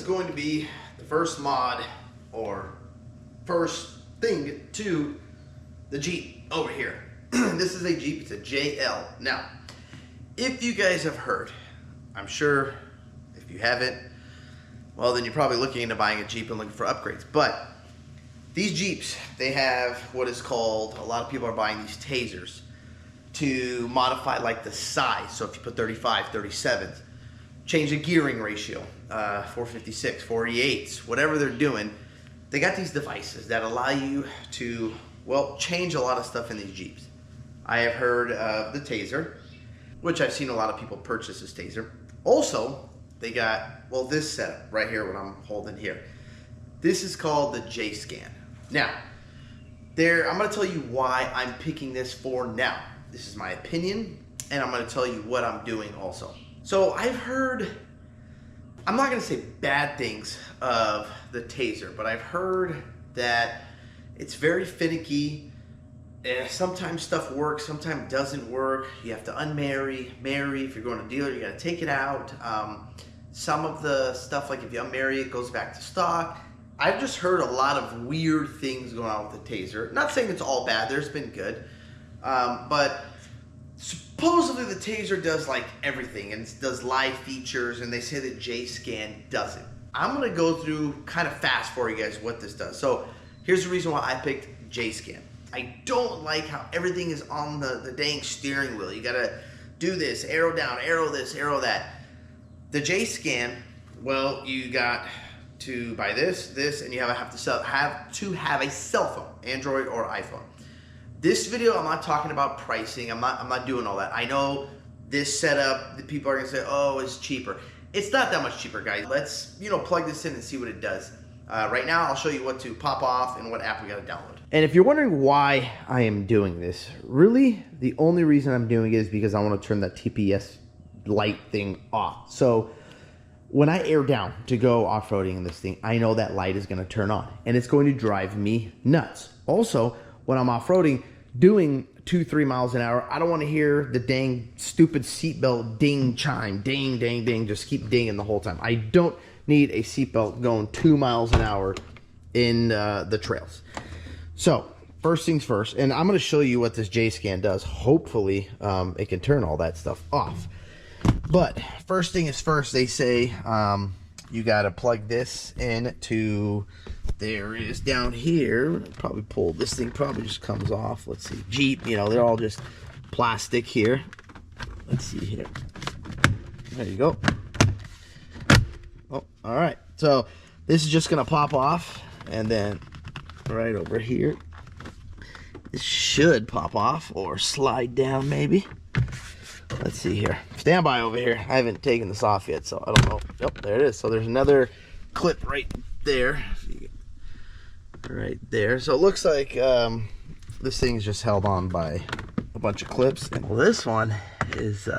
going to be the first mod or first thing to the Jeep over here. This is a Jeep, it's a JL. Now, if you guys have heard, I'm sure if you haven't, well then you're probably looking into buying a Jeep and looking for upgrades. But these Jeeps, they have what is called, a lot of people are buying these Tasers to modify like the size. So if you put 35, 37s, change the gearing ratio, 456, 48s, whatever they're doing, they got these devices that allow you to, well, change a lot of stuff in these Jeeps. I have heard of the Taser, which I've seen a lot of people purchase this Taser. Also, they got, well, this setup right here, what I'm holding here. This is called the JScan. Now, I'm gonna tell you why I'm picking this for now. This is my opinion, and I'm gonna tell you what I'm doing also. So I've heard, I'm not gonna say bad things of the Taser, but I've heard that it's very finicky. Sometimes stuff works, sometimes doesn't work. You have to unmarry, marry. If you're going to a dealer, you gotta take it out. Some of the stuff, like if you unmarry, it goes back to stock. I've just heard a lot of weird things going on with the Taser. Not saying it's all bad, there's been good. But supposedly the Taser does like everything and does live features, and they say that JScan doesn't. I'm gonna go through kind of fast for you guys what this does. So here's the reason why I picked JScan. I don't like how everything is on the dang steering wheel. You gotta do this, arrow down, arrow this, arrow that. The JScan, well, you got to buy this, and you have to have a cell phone, Android or iPhone. This video, I'm not talking about pricing. I'm not doing all that. I know this setup, the people are gonna say, oh, it's cheaper. It's not that much cheaper, guys. Let's, plug this in and see what it does. Right now, I'll show you what to pop off and what app we gotta download. And if you're wondering why I am doing this, really, the only reason I'm doing it is because I want to turn that TPS light thing off. So when I air down to go off-roading in this thing, I know that light is going to turn on, and it's going to drive me nuts. Also, when I'm off-roading, doing 2-3 miles an hour, I don't want to hear the dang stupid seatbelt ding chime, ding, ding, ding, just keep dinging the whole time. I don't need a seatbelt going 2 miles an hour in the trails. So, first things first, and I'm going to show you what this JScan does. Hopefully, it can turn all that stuff off. But, first thing is first, they say you got to plug this in to, there is down here, probably pull, this thing probably just comes off. Let's see, Jeep, they're all just plastic here. Let's see here. There you go. Oh, all right. So, this is just going to pop off, and then right over here, this should pop off or slide down maybe. Let's see here. Stand by over here. I haven't taken this off yet, so I don't know. Yep, there it is. So there's another clip right there. Right there. So it looks like this thing's just held on by a bunch of clips. And this one is,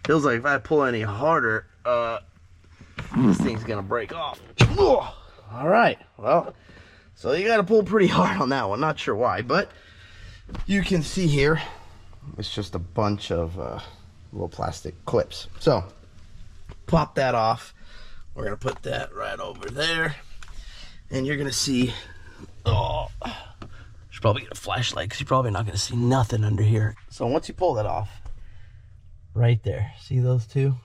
feels like if I pull any harder, this thing's gonna break off. All right, well, so you gotta pull pretty hard on that one. Not sure why, but you can see here, it's just a bunch of little plastic clips. So, pop that off. We're gonna put that right over there. And you're gonna see, oh, should probably get a flashlight because you're probably not gonna see nothing under here. So once you pull that off, right there, see those two?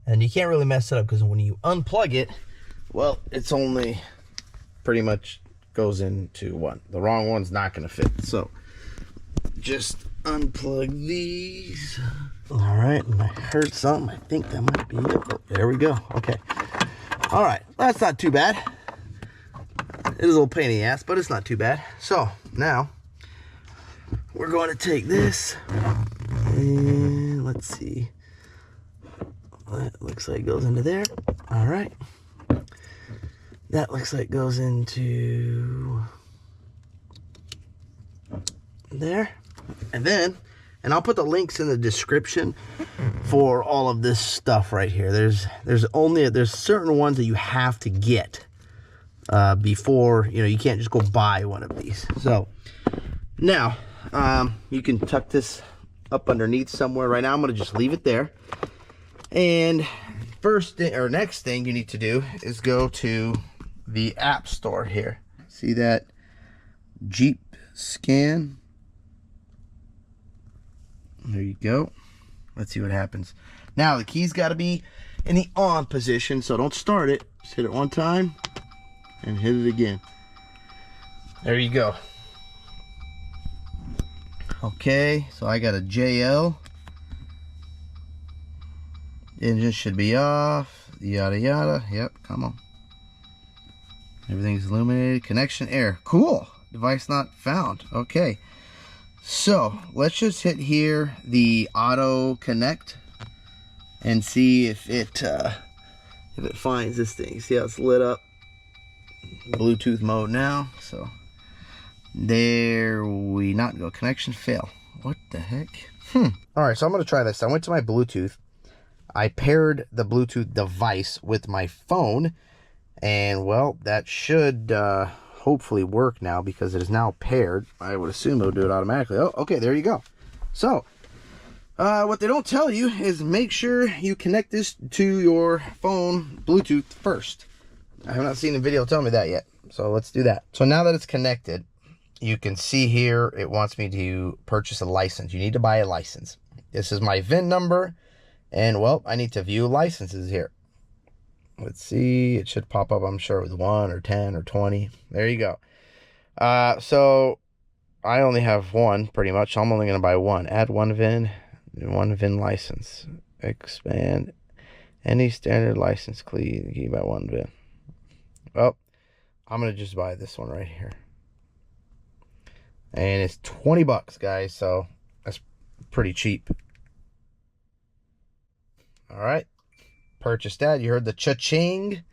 And you can't really mess it up because when you unplug it, well, it's only pretty much goes into one. The wrong one's not gonna fit. So just unplug these. All right, and I heard something. I think that might be it. Oh, there we go. Okay. All right, that's not too bad. It is a little pain in the ass, but it's not too bad. So now we're going to take this and let's see. That looks like it goes into there. All right. That looks like it goes into there. And then, and I'll put the links in the description for all of this stuff right here. There's certain ones that you have to get before, you can't just go buy one of these. So now you can tuck this up underneath somewhere. Right now I'm going to just leave it there. And first thing or next thing you need to do is go to the app store here. See that JScan? There you go. Let's see what happens. Now the key's got to be in the on position, so don't start it. Just hit it one time and hit it again. There you go. Okay, so I got a JL. Engine should be off. Yada yada. Yep, come on. Everything's illuminated. Connection error. Cool. Device not found. Okay. So let's just hit here the auto connect and see if it finds this thing. See how it's lit up? Bluetooth mode now. So there we not go. Connection fail. What the heck? All right, so I'm gonna try this. I went to my Bluetooth. I paired the Bluetooth device with my phone, and well, that should hopefully work now because it is now paired. I would assume it'll do it automatically. Oh, okay, there you go. So what they don't tell you is make sure you connect this to your phone Bluetooth first. I have not seen the video tell me that yet, so let's do that. So now that it's connected, you can see here it wants me to purchase a license. You need to buy a license. This is my VIN number, and well, I need to view licenses here. Let's see, it should pop up, I'm sure, with 1 or 10 or 20. There you go. So I only have one, pretty much. So I'm only going to buy one. Add one VIN license. Expand any standard license key by one VIN. Well, I'm going to just buy this one right here. And it's 20 bucks, guys, so that's pretty cheap. All right. Purchased that. You heard the cha-ching.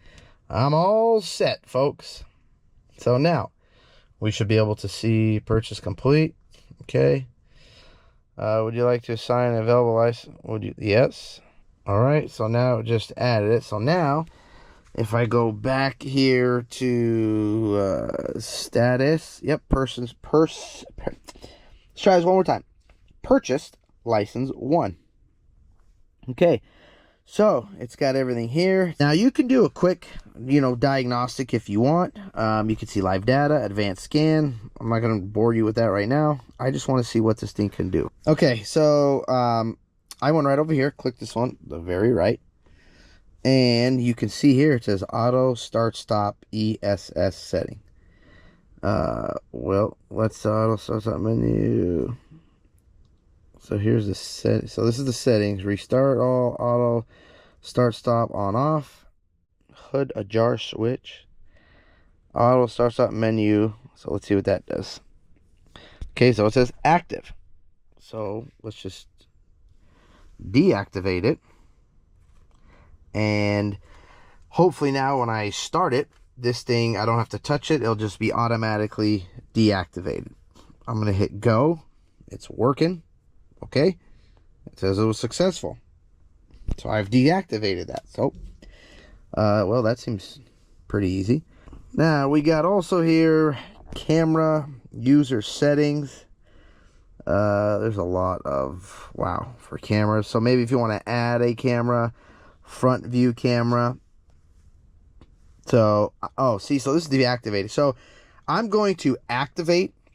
I'm all set, folks. So now we should be able to see purchase complete. Okay. Would you like to assign an available license? Would you? Yes. All right. So now it just added it. So now if I go back here to status, yep, let's try this one more time. Purchased license 1. Okay. So it's got everything here. Now you can do a quick, diagnostic if you want. You can see live data, advanced scan. I'm not going to bore you with that right now. I just want to see what this thing can do. Okay, so I went right over here, click this one, the very right. And you can see here it says auto start stop ESS setting. Well, let's auto start stop menu. So here's the set. So this is the settings. Restart all, auto, start stop on off, hood ajar switch, auto start stop menu. So let's see what that does. Okay, so it says active. So let's just deactivate it. And hopefully now when I start it, this thing, I don't have to touch it. It'll just be automatically deactivated. I'm going to hit go. It's working. Okay, it says it was successful, so I've deactivated that. So well, that seems pretty easy. Now we got also here camera user settings. There's a lot of for cameras. So maybe if you want to add a camera, front view camera. So so this is deactivated. So I'm going to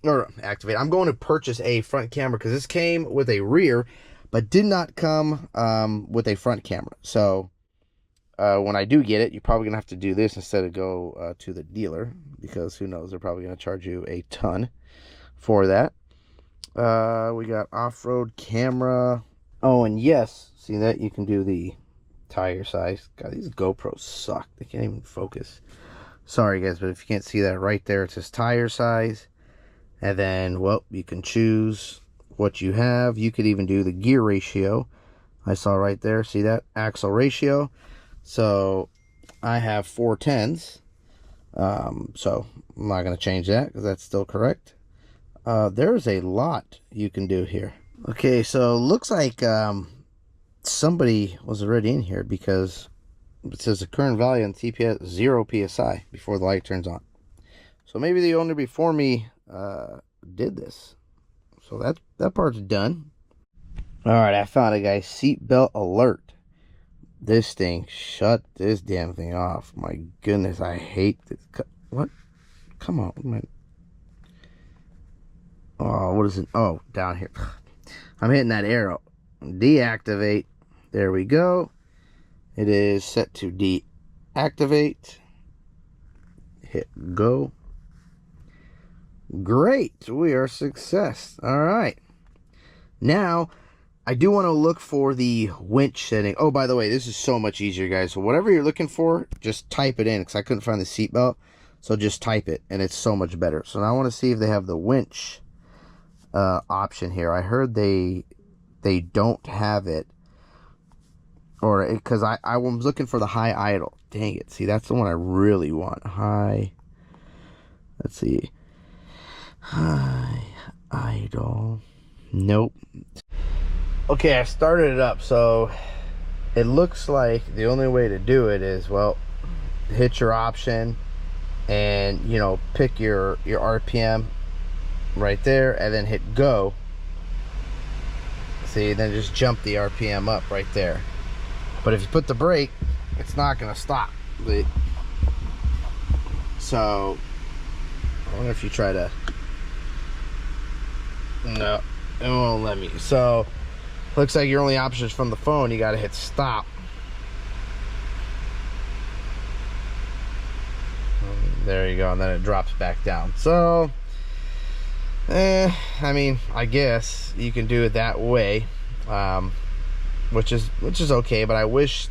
I'm going to purchase a front camera because this came with a rear, but did not come with a front camera. So when I do get it, you're probably gonna have to do this instead of go to the dealer, because who knows, they're probably gonna charge you a ton for that. We got off-road camera. Oh, and yes, see that you can do the tire size. God, these GoPros suck. They can't even focus. Sorry guys, but if you can't see that right there, it says tire size. And then, well, you can choose what you have. You could even do the gear ratio. I saw right there, see that? Axle ratio. So I have 410s. So I'm not going to change that because that's still correct. There's a lot you can do here. Okay, so looks like somebody was already in here because it says the current value on TPS 0 PSI before the light turns on. So maybe the owner before me did this. So that part's done. All right, I found it, guys. Seatbelt alert. this thing. Shut this damn thing off. My goodness, I hate this. What? Come on, man. Oh, what is it? Oh, down here. I'm hitting that arrow. Deactivate. There we go. It is set to deactivate. Hit go. Great. We are a success. All right. Now, I do want to look for the winch setting. Oh, by the way, this is so much easier, guys. So whatever you're looking for, just type it in, because I couldn't find the seatbelt. So just type it, and it's so much better. So now I want to see if they have the winch option here. I heard they don't have it, or because I was looking for the high idle. Dang it! See, that's the one I really want. High. Let's see. High idle. Nope. Okay, I started it up, so it looks like the only way to do it is, well, hit your option and, you know, pick your RPM right there and then hit go. See, then just jump the RPM up right there. But if you put the brake, it's not going to stop. So, I wonder if you try to... No, it won't let me. So, looks like your only option is from the phone. You got to hit stop. There you go, and then it drops back down. So, I mean, I guess you can do it that way, which is okay. But I wish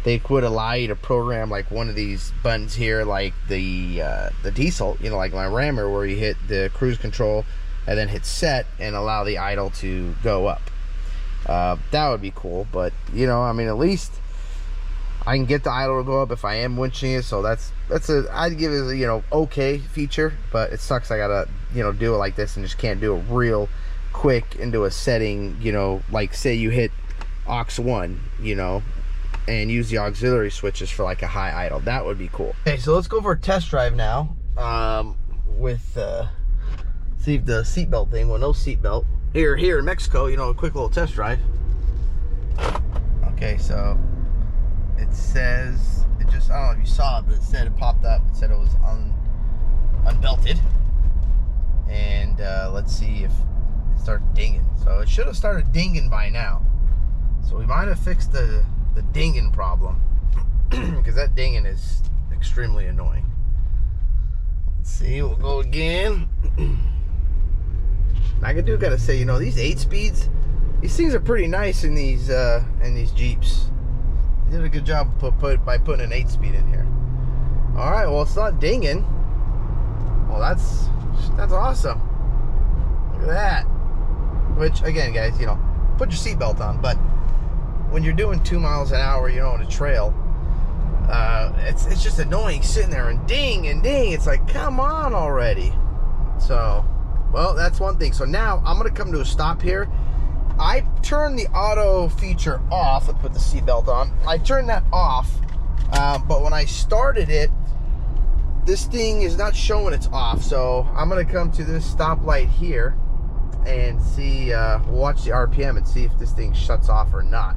they would allow you to program like one of these buttons here, like the diesel, you know, like my Rammer, where you hit the cruise control and then hit set and allow the idle to go up. That would be cool, but you know, I mean, at least I can get the idle to go up if I am winching it. So I'd give it a, you know, okay feature, but it sucks I gotta, you know, do it like this and just can't do it real quick into a setting, you know, like say you hit aux 1, you know, and use the auxiliary switches for like a high idle. That would be cool. Okay, so let's go for a test drive now, with see if the seatbelt thing, well, no seatbelt here in Mexico, you know, a quick little test drive. Okay, so it says, it just, I don't know if you saw it, but it said, it popped up, it said it was unbelted. And let's see if it started dinging. So it should have started dinging by now. So we might have fixed the dinging problem, because that dinging is extremely annoying. Let's see, we'll go again. I gotta say, you know, these 8-speeds, these things are pretty nice in these Jeeps. They did a good job by putting an 8-speed in here. All right, well, it's not dinging. Well, that's awesome. Look at that. Which, again, guys, you know, put your seatbelt on. But when you're doing 2 miles an hour, you know, on a trail, it's just annoying sitting there and ding and ding. It's like, come on already. So, well, that's one thing. So now I'm going to come to a stop here. I turned the auto feature off. Let's put the seatbelt on. I turned that off, but when I started it, this thing is not showing it's off. So I'm going to come to this stoplight here and see, watch the RPM and see if this thing shuts off or not.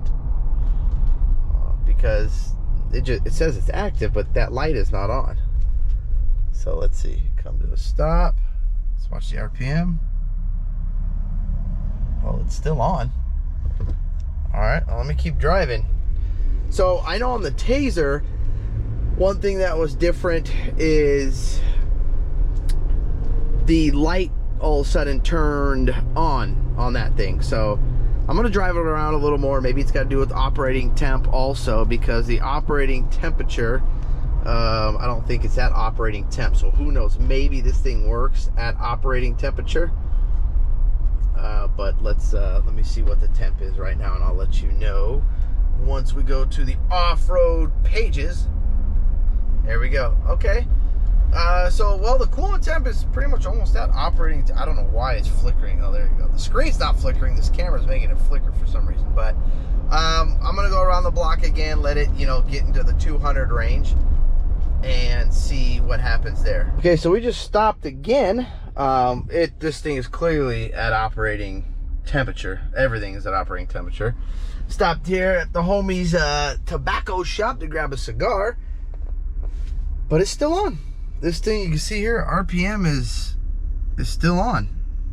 Because it says it's active, but that light is not on. So let's see. Come to a stop. Let's watch the RPM. Well, it's still on. All right, well, let me keep driving. So I know on the Taser, one thing that was different is the light all of a sudden turned on that thing. So I'm gonna drive it around a little more. Maybe it's got to do with operating temp also, because the operating temperature, I don't think it's at operating temp. So who knows? Maybe this thing works at operating temperature. But let me see what the temp is right now, and I'll let you know once we go to the off-road pages. There we go. Okay. So, well, the coolant temp is pretty much almost at operating. I don't know why it's flickering. Oh, there you go. The screen's not flickering. This camera's making it flicker for some reason. But I'm going to go around the block again, let it, you know, get into the 200 range and see what happens there. Okay, so we just stopped again. This thing is clearly at operating temperature. Everything is at operating temperature. Stopped here at the homie's tobacco shop to grab a cigar. But it's still on. This thing, you can see here, RPM is still on.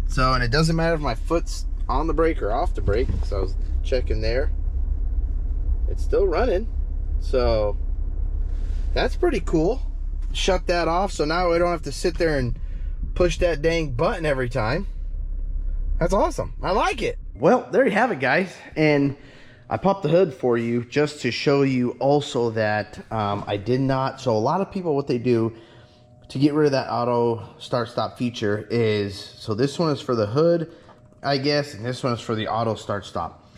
So, and it doesn't matter if my foot's on the brake or off the brake. So I was checking there. It's still running. So that's pretty cool. Shut that off, so now I don't have to sit there and push that dang button every time. That's awesome. I like it. Well, there you have it, guys. And I popped the hood for you just to show you also that I did not. So a lot of people, what they do to get rid of that auto start stop feature is, so this one is for the hood, I guess, and this one is for the auto start stop.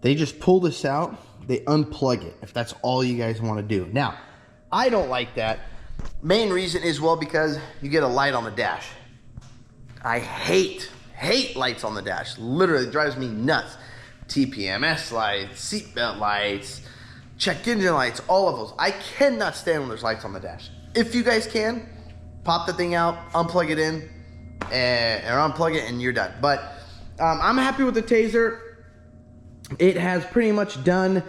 They just pull this out, they unplug it, if that's all you guys want to do. Now, I don't like that. Main reason is, well, because you get a light on the dash. I hate lights on the dash. Literally, it drives me nuts. TPMS lights, seatbelt lights, check engine lights, all of those. I cannot stand when there's lights on the dash. If you guys can, pop the thing out, unplug it in, or unplug it and you're done. But I'm happy with the Taser. It has pretty much done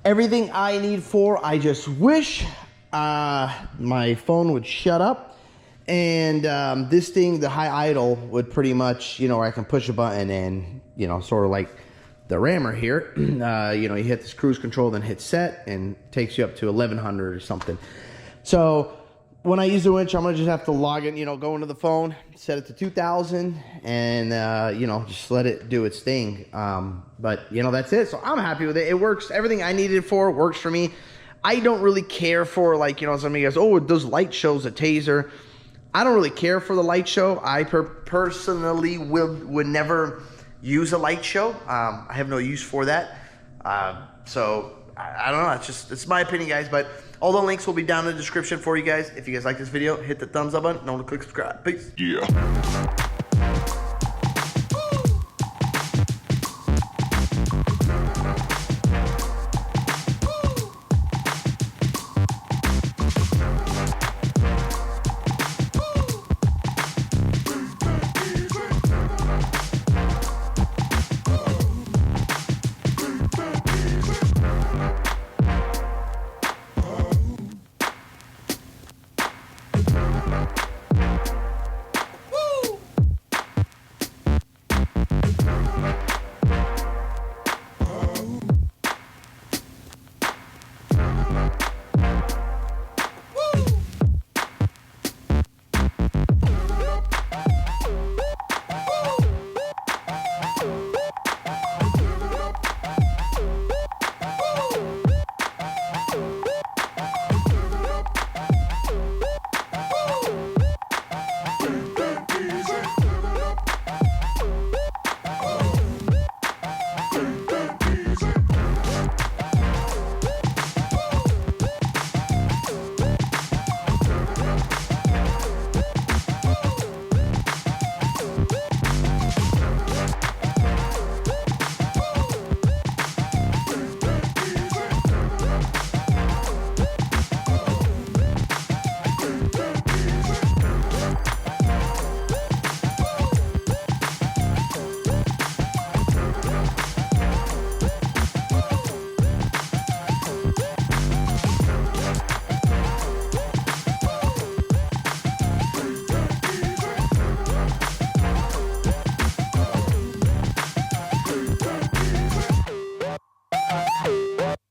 everything I need for. I just wish my phone would shut up. And this thing, the high idle, would pretty much, you know, I can push a button and, you know, sort of like the rammer here, you know, you hit this cruise control, then hit set, and takes you up to 1100 or something. So when I use the winch, I'm gonna just have to log in, you know, go into the phone, set it to 2000, and you know, just let it do its thing. But you know, that's it. So I'm happy with it. It works. Everything I needed it for works for me. I don't really care for, like, you know, some of you guys, oh, those light shows, a Taser. I don't really care for the light show. I personally would never use a light show. I have no use for that. So I don't know. It's my opinion, guys. But all the links will be down in the description for you guys. If you guys like this video, hit the thumbs up button. Don't click subscribe. Peace. Yeah.